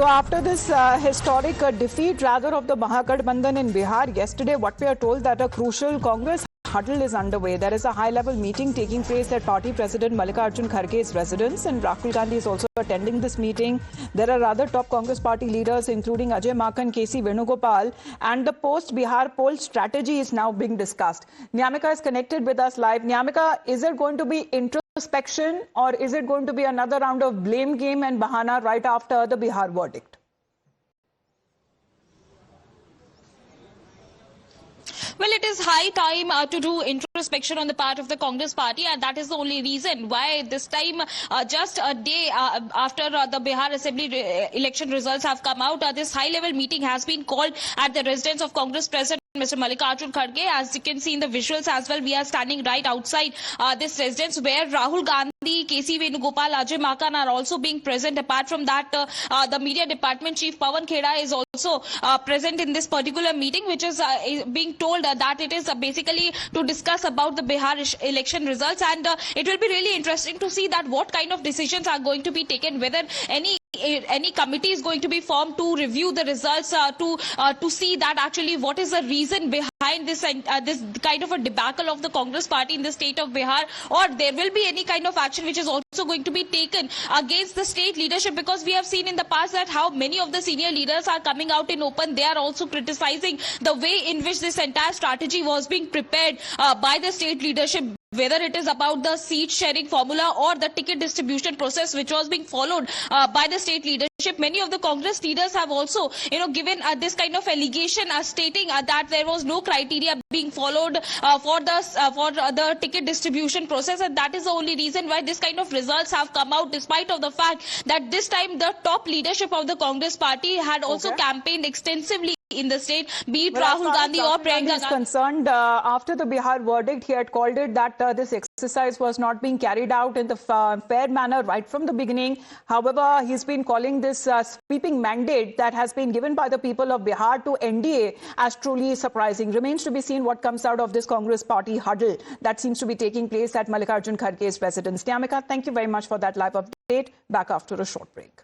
So after this historic defeat rather of the Mahagathbandhan in Bihar yesterday, what we are told that a crucial Congress huddle is underway. There is a high-level meeting taking place at party president Mallikarjun Kharge's residence, and Rahul Gandhi is also attending this meeting. There are other top Congress party leaders including Ajay Maken, KC Venugopal, and the post-Bihar poll strategy is now being discussed. Nyamika is connected with us live. Nyamika, is it going to be introspection or is it going to be another round of blame game and bahana right after the Bihar verdict? Well, it is high time to do introspection on the part of the Congress party, and that is the only reason why this time, just a day after the Bihar Assembly election results have come out, this high-level meeting has been called at the residence of Congress President Mr. Mallikarjun Kharge. As you can see in the visuals as well, we are standing right outside this residence where Rahul Gandhi, KC Venugopal, Ajay Maken are also being present. Apart from that, the media department chief Pawan Kheda is also present in this particular meeting, which is being told that it is basically to discuss about the Bihar election results, and it will be really interesting to see that what kind of decisions are going to be taken, whether any committee is going to be formed to review the results, to see that actually what is the reason behind this kind of a debacle of the Congress party in the state of Bihar, or there will be any kind of action which is also going to be taken against the state leadership, because we have seen in the past that how many of the senior leaders are coming out in open. They are also criticizing the way in which this entire strategy was being prepared by the state leadership, whether it is about the seat sharing formula or the ticket distribution process which was being followed by the state leadership. Many of the Congress leaders have also, given this kind of allegation stating that there was no criteria being followed for the ticket distribution process, and that is the only reason why this kind of results have come out, despite of the fact that this time the top leadership of the Congress party had also campaigned extensively in the state, be it Rahul Gandhi or Priyanka Gandhi. Concerned after the Bihar verdict, he had called it that this exercise was not being carried out in the fair manner right from the beginning. However, he's been calling this sweeping mandate that has been given by the people of Bihar to NDA as truly surprising. Remains to be seen what comes out of this Congress party huddle that seems to be taking place at Mallikarjun Kharge's residence. Nyamika, thank you very much for that live update. Back after a short break.